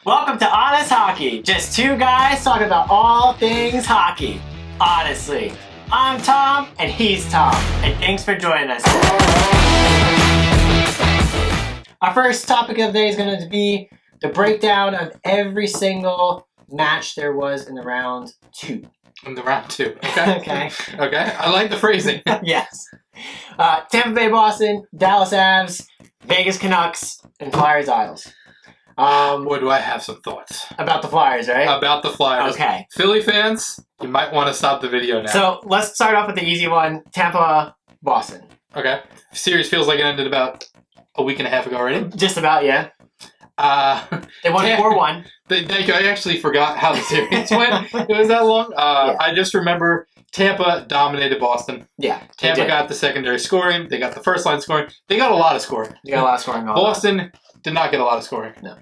Welcome to Honest Hockey, just two guys talking about all things hockey. Honestly, I'm Tom and he's Tom, and thanks for joining us today. Our first topic of the day is going to be the breakdown of every single match there was in the round 2. In the round 2, okay. Okay. Okay, I like the phrasing. Yes. Tampa Bay Boston, Dallas Avs, Vegas Canucks, and Flyers Isles. Boy, do I have some thoughts. About the Flyers, right? About the Flyers. Okay. Philly fans, you might want to stop the video now. So let's start off with the easy one. Tampa, Boston. Okay. Series feels like it ended about a week and a half ago already. Just about, yeah. They won 4-1. Thank you. I actually forgot how the series went. It was that long. Yeah. I just remember Tampa dominated Boston. Yeah. Tampa got the secondary scoring. They got the first line scoring. They got a lot of scoring. They got a lot of scoring going Boston did not get a lot of scoring. No.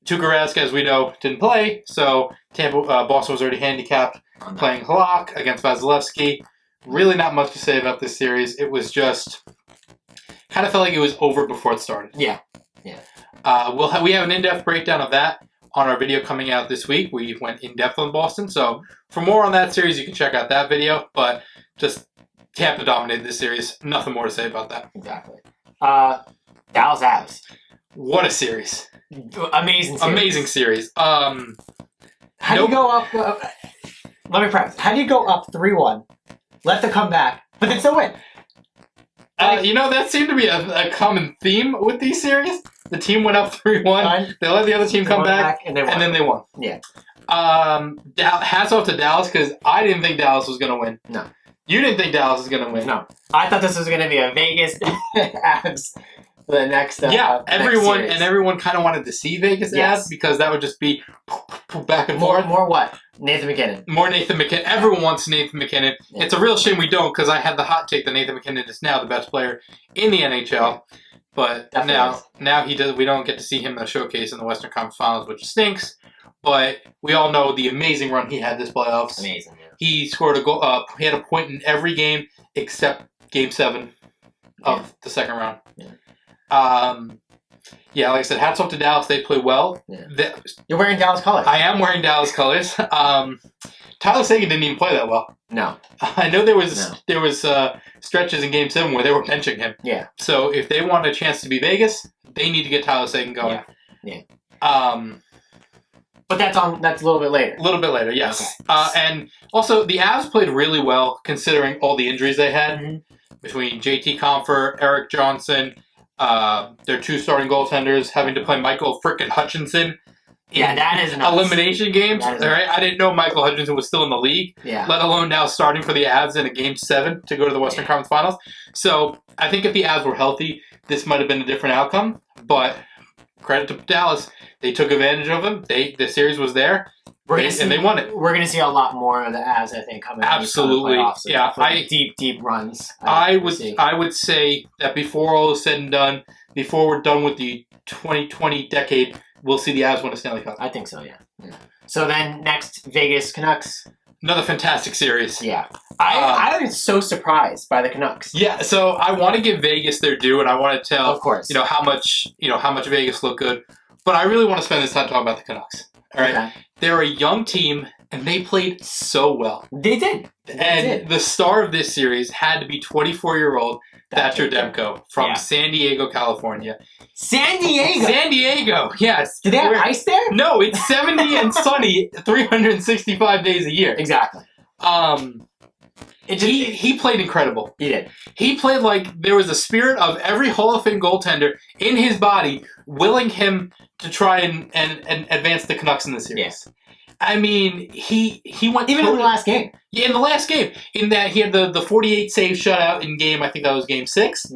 Tuukka Rask, as we know, didn't play, so Boston was already handicapped playing Halak against Vasilevsky. Really not much to say about this series. It was just kind of felt like it was over before it started. Yeah. We have an in-depth breakdown of that on our video coming out this week. We went in-depth on Boston, so for more on that series, you can check out that video, but just Tampa dominated this series. Nothing more to say about that. Exactly. Dallas Avs. What a series. Amazing series. Amazing series. How do you go up... let me preface. How do you go up 3-1, let them come back, but then still win? That seemed to be a common theme with these series. The team went up 3-1. They let the other team come back, and then they won. Yeah. Hats off to Dallas, because I didn't think Dallas was going to win. No. You didn't think Dallas was going to win. No. I thought this was going to be a Vegas Avs for the next everyone kind of wanted to see Vegas Avs, because that would just be back and forth. More what? Nathan MacKinnon. More Nathan MacKinnon. Everyone wants Nathan MacKinnon. Yeah. It's a real shame we don't, because I had the hot take that Nathan MacKinnon is now the best player in the NHL. But now he does. We don't get to see him in the showcase in the Western Conference Finals, which stinks. But we all know the amazing run he had this playoffs. Amazing. Yeah. He scored a goal. He had a point in every game except Game 7 of the second round. Yeah. Like I said, hats off to Dallas. They play well. Yeah. You're wearing Dallas colors. I am wearing Dallas colors. Tyler Seguin didn't even play that well. No. I know there was stretches in Game 7 where they were benching him. Yeah. So if they want a chance to be Vegas, they need to get Tyler Seguin going. Yeah. But that's a little bit later. A little bit later, yes. Okay. And also, the Avs played really well considering all the injuries they had between JT Compher, Eric Johnson, their 2 starting goaltenders having to play Michael frickin' Hutchinson. Yeah, that is nuts. Elimination games. All right, I didn't know Michael Hutchinson was still in the league. Yeah. Let alone now starting for the Avs in a Game 7 to go to the Western Conference Finals. So I think if the Avs were healthy, this might have been a different outcome. But credit to Dallas, they took advantage of them. The series was there, and they won it. We're going to see a lot more of the Avs, I think, coming. Absolutely, yeah. Deep runs. I would say that before all is said and done, before we're done with the 2020 decade, we'll see the Avs win a Stanley Cup. I think so, yeah. So then next, Vegas Canucks. Another fantastic series. Yeah. I am so surprised by the Canucks. Yeah, so I want to give Vegas their due, and I want to tell, of course, how much Vegas looked good. But I really want to spend this time talking about the Canucks. All right, okay. They're a young team, and they played so well. They did. The star of this series had to be 24-year-old Thatcher Demko from San Diego, California. San Diego? San Diego, yes. Do they have ice there? No, it's 70 and sunny 365 days a year. Exactly. He played incredible. He did. He played like there was a spirit of every Hall of Fame goaltender in his body, willing him to try and advance the Canucks in the series. Yes. I mean, he went... Even in the last game. Yeah, in the last game. In that he had the 48 save shutout in game, I think that was Game 6.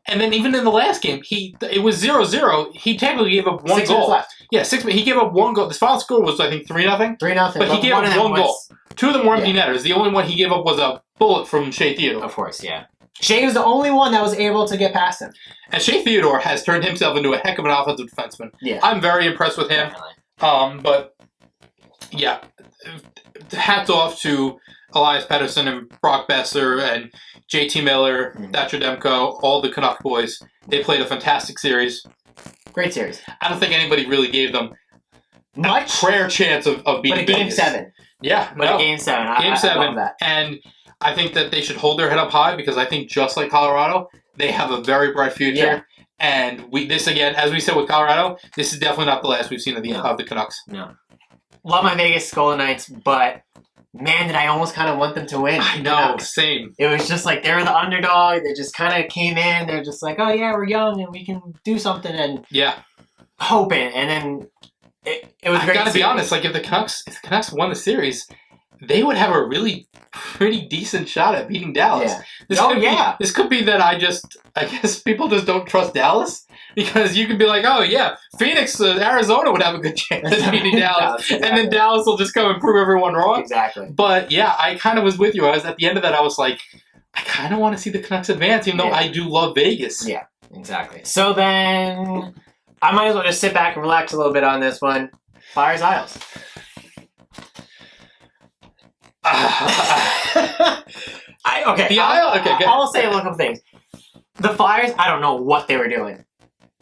And then even in the last game, it was 0-0. He technically gave up 1 goal. 6 minutes left. Yeah, 6 minutes. He gave up 1 goal. The final score was, I think, 3-0. 3-0. But he gave up 1 goal. 2 of them were empty netters. The only one he gave up was a bullet from Shea Theodore. Of course, yeah. Shea was the only one that was able to get past him. And Shea Theodore has turned himself into a heck of an offensive defenseman. Yeah. I'm very impressed with him. Definitely. But... yeah, hats off to Elias Pettersson and Brock Besser and JT Miller, Thatcher Demko, all the Canuck boys. They played a fantastic series. Great series. I don't think anybody really gave them Much, a prayer chance of but beating a game Vegas. 7. Yeah, But no. a game 7. Game I 7, love that. and I think that they should hold their head up high because I think just like Colorado, they have a very bright future. Yeah. And this again, as we said with Colorado, this is definitely not the last we've seen of the Canucks. No. Love my Vegas Golden Knights, but man, did I almost kind of want them to win. I know, Canucks. same. It was just like they were the underdog. They just kind of came in. They're just like, oh yeah, we're young and we can do something and Yeah, hoping. And then it was I great. gotta be series. honest. Like if the Canucks won the series, they would have a really pretty decent shot at beating Dallas. Yeah. This could be that I guess people just don't trust Dallas because you could be like, oh yeah, Phoenix, Arizona would have a good chance at beating Dallas, Exactly. and then Dallas will just come and prove everyone wrong. Exactly. But yeah, I kind of was with you. I was at the end of that. I was like, I kind of want to see the Canucks advance, even though Yeah. I do love Vegas. Yeah, exactly. So then I might as well just sit back and relax a little bit on this one. Flyers Isles. I'll say a couple things. The Flyers, I don't know what they were doing.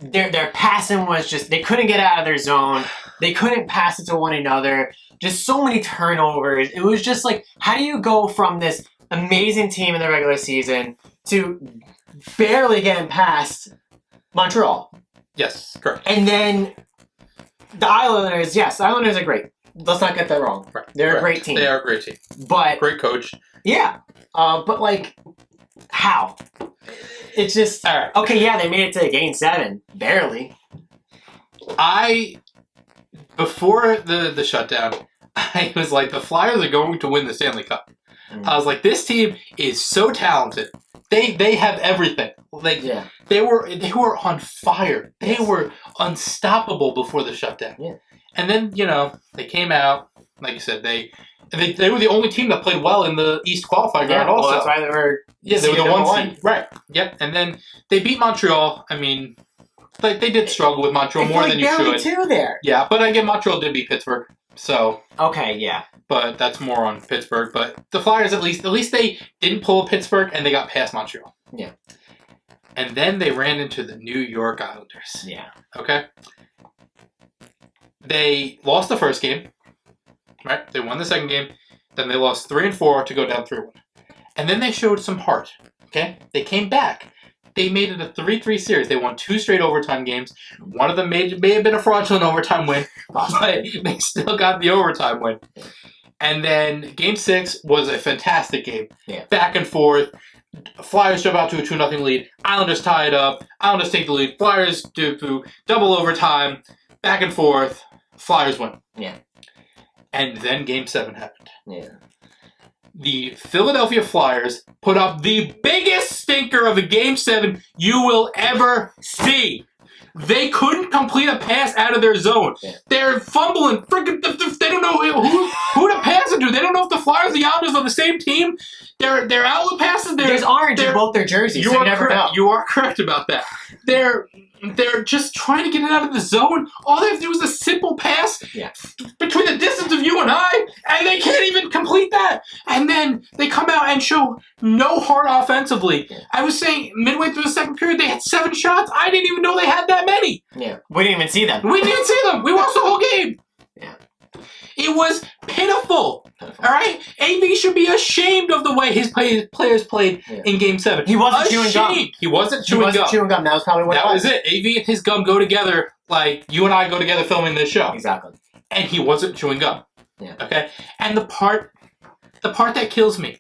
Their passing was just, they couldn't get out of their zone. They couldn't pass it to one another. Just so many turnovers. It was just like, how do you go from this amazing team in the regular season to barely getting past Montreal? Yes, correct. And then the Islanders, yes, the Islanders are great. Let's not get that wrong. Right. They're Correct. a great team. They are a great team. But, Great coach. yeah. But, like, how? It's just, All right. okay, yeah, they made it to game 7. Barely. Before the shutdown, I was like, the Flyers are going to win the Stanley Cup. I was like, this team is so talented. They have everything. Like Yeah. they were on fire. They Yes. were unstoppable before the shutdown. Yeah. And then, they came out, like you said, they were the only team that played well in the East qualifying round also. Well, that's why they were Yeah, they were the number one seed. Right. Yep. And then they beat Montreal. I mean, like they did struggle with Montreal more than you barely should. 2 there. Yeah, but again, Montreal did beat Pittsburgh. So, Okay, yeah. but that's more on Pittsburgh. But the Flyers, at least they didn't pull Pittsburgh and they got past Montreal. Yeah. And then they ran into the New York Islanders. Yeah. Okay. They lost the first game. Right? They won the second game. Then they lost 3 and 4 to go down 3-1. And then they showed some heart. Okay? They came back. They made it a 3-3 series. They won 2 straight overtime games. One of them may have been a fraudulent overtime win, but they still got the overtime win. And then Game 6 was a fantastic game. Yeah. Back and forth. Flyers jump out to a 2-0 lead. Islanders tie it up. Islanders take the lead. Flyers do double overtime. Back and forth. Flyers win. Yeah. And then Game 7 happened. Yeah. The Philadelphia Flyers put up the biggest stinker of a Game 7 you will ever see. They couldn't complete a pass out of their zone. Yeah. They're fumbling. Freaking, they don't know who to pass it to. They don't know if the Flyers and the Islanders are the same team. Their outlet passes. There's orange in both their jerseys, so you never know. You are correct about that. They're just trying to get it out of the zone. All they have to do is a simple pass between the distance of you and I, and they can't even complete that. And then they come out and show no heart offensively. Yeah. I was saying midway through the second period, they had 7 shots. I didn't even know they had that many. Yeah. We didn't even see them. We didn't see them. We watched the whole game. Yeah. It was pitiful. All right? AV should be ashamed of the way his players played in Game 7. He wasn't chewing gum. He wasn't chewing gum. That was probably what That it was it. AV and his gum go together like you and I go together filming this show. Exactly. And he wasn't chewing gum. Yeah. Okay? And the part that kills me,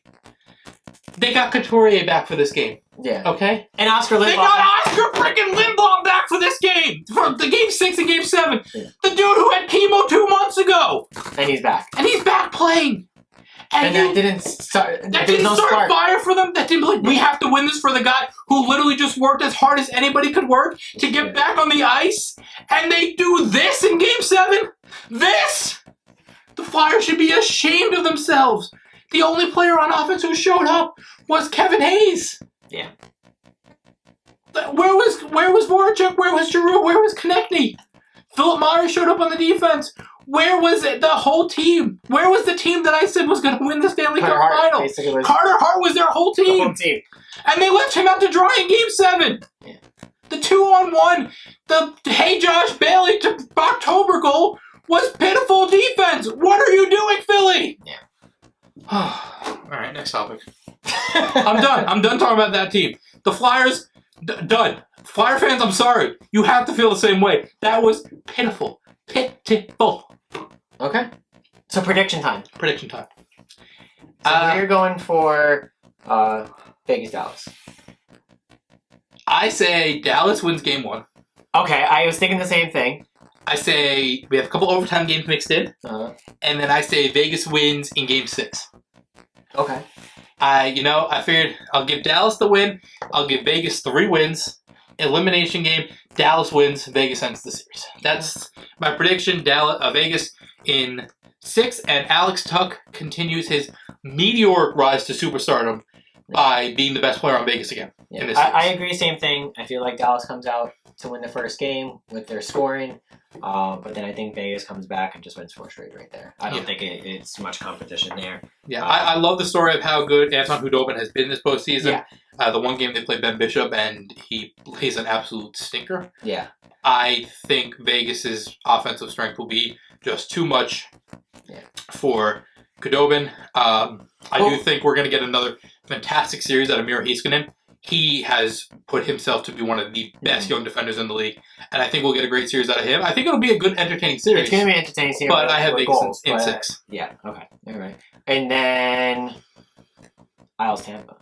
they got Couturier back for this game. Yeah. Okay? And Oscar Lindblom. They got Oscar freaking Lindblom back for this game! For the Game 6 and Game 7. Yeah. The dude who had chemo 2 months ago! And he's back. And he's back playing! And that didn't start. That didn't start fire for them. That didn't be like, we have to win this for the guy who literally just worked as hard as anybody could work to get back on the ice. And they do this in Game 7? This? The Flyers should be ashamed of themselves. The only player on offense who showed up was Kevin Hayes. Yeah. Where was Voracek? Where was Giroux? Where was Konechny? Philip Myers showed up on the defense. Where was it? The whole team? Where was the team that I said was going to win the Stanley Cup final? Carter Hart was their whole team. The whole team. And they left him out to dry in Game 7. Yeah. The 2-on-1, the hey Josh Bailey to October goal was pitiful defense. What are you doing, Philly? Yeah. All right, next topic. I'm done. I'm done talking about that team. The Flyers, done. Flyer fans, I'm sorry. You have to feel the same way. That was pitiful. Pitiful. Okay. So prediction time. Prediction time. So we're going for Vegas Dallas. I say Dallas wins game 1. Okay, I was thinking the same thing. I say we have a couple overtime games mixed in. And then I say Vegas wins in game 6. Okay. I figured I'll give Dallas the win. I'll give Vegas 3 wins. Elimination game. Dallas wins. Vegas ends the series. That's my prediction. Vegas in 6, and Alex Tuch continues his meteoric rise to superstardom by being the best player on Vegas again. Yeah. In this series. I agree, same thing. I feel like Dallas comes out to win the first game with their scoring, but then I think Vegas comes back and just wins 4 straight right there. I don't think it's much competition there. Yeah, I love the story of how good Anton Khudobin has been this postseason. Yeah. The one game they played Ben Bishop, and he plays an absolute stinker. Yeah. I think Vegas's offensive strength will be just too much for Khudobin. I do think we're going to get another fantastic series out of Miro Heiskanen. He has put himself to be one of the best young defenders in the league, and I think we'll get a great series out of him. I think it'll be a good, entertaining series. It's going to be an entertaining series. But I have Vegas in 6. Yeah, okay. All right. And then Isles Tampa.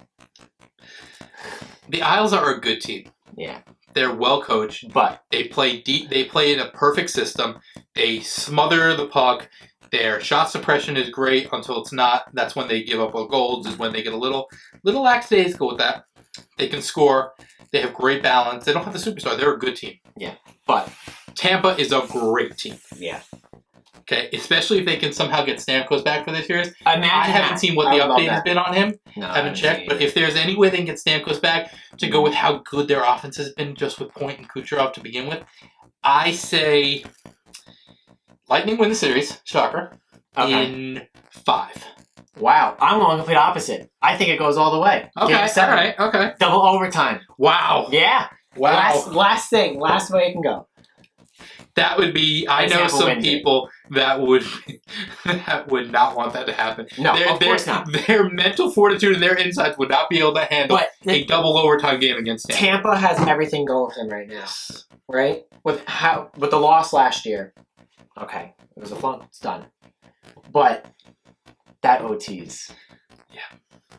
The Isles are a good team. Yeah. They're well coached, but they play deep. They play in a perfect system. They smother the puck. Their shot suppression is great until it's not. That's when they give up goals. Is when they get a little lackadaisical with that. They can score. They have great balance. They don't have the superstar. They're a good team. Yeah, but Tampa is a great team. Yeah. Okay, especially if they can somehow get Stamkos back for this series. I haven't seen what the update has been on him. No, I haven't checked, but if there's any way they can get Stamkos back to go with how good their offense has been just with Point and Kucherov to begin with, I say Lightning win the series. Shocker. Okay. In 5. Wow, I'm going complete opposite. I think it goes all the way. Okay, Game 7. all right, okay. Double overtime. Wow. Yeah. Wow. Last thing. Last way it can go. That would be. I know some people that would not want that to happen. No, of course not. Their mental fortitude and their insights would not be able to handle a double overtime game against Tampa. Tampa has everything going for them right now, right? With the loss last year. Okay, it was a flunk. It's done. But that OTs. Yeah.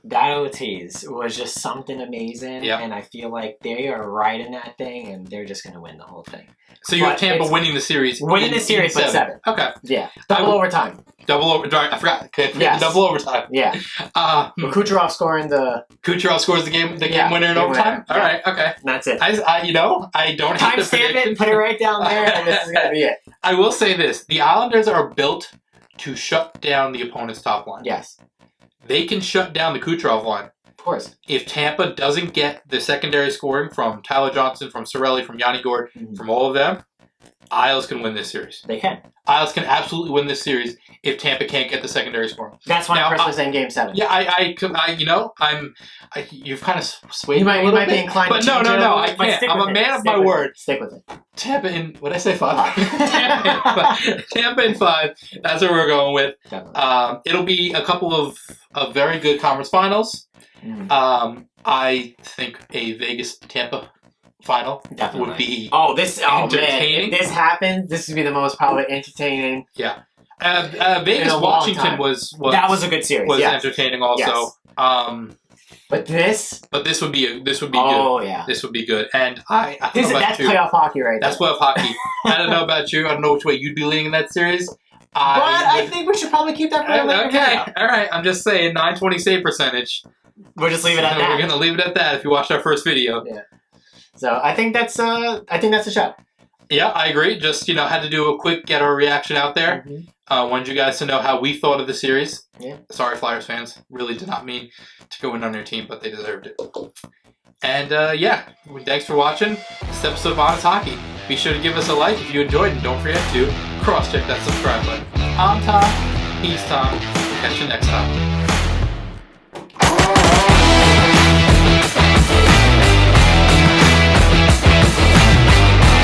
That OTs was just something amazing, and I feel like they are right in that thing, and they're just going to win the whole thing. So you have Tampa winning the series. Winning the series, but 7. Okay. Yeah. Double overtime. I forgot. Okay. Yes. Double overtime. Yeah. Kucherov scoring the... Kucherov scores the game winner in overtime? All right. Okay. That's it. I don't hate the prediction. Timestamp it, put it right down there, and this is going to be it. I will say this. The Islanders are built to shut down the opponent's top line. Yes. They can shut down the Kucherov line. Of course. If Tampa doesn't get the secondary scoring from Tyler Johnson, from Cirelli, from Yanni Gord, from all of them, Isles can win this series. They can. Isles can absolutely win this series if Tampa can't get the secondary scoring. That's why I'm personally saying Game 7. Yeah, you've kind of swayed me a little bit. Be inclined but to no, I can't. I'm a man of my word. Stick with it. Tampa in, what did I say, 5? Tampa in 5. That's what we're going with. It'll be a couple of very good conference finals. I think a Vegas-Tampa final would be entertaining. Man, if this happens, this would be the most probably entertaining. Yeah. Vegas-Washington was that was a good series. Was entertaining also. Yes. But this would be good. Oh yeah. This would be good. And that's playoff hockey right there. That's playoff hockey. I don't know about you. I don't know which way you'd be leaning in that series. I think we should probably keep that for later. Okay. All right. I'm just saying 920 save percentage. We'll just leave it at that. We're gonna leave it at that if you watched our first video. Yeah. So I think that's a show. Yeah, I agree. Just had to do a quick get our reaction out there. Wanted you guys to know how we thought of the series. Yeah. Sorry, Flyers fans. Really did not mean to go in on their team, but they deserved it. And thanks for watching this episode of Honest Hockey. Be sure to give us a like if you enjoyed, and don't forget to cross-check that subscribe button. I'm Tom. He's Tom. We'll catch you next time.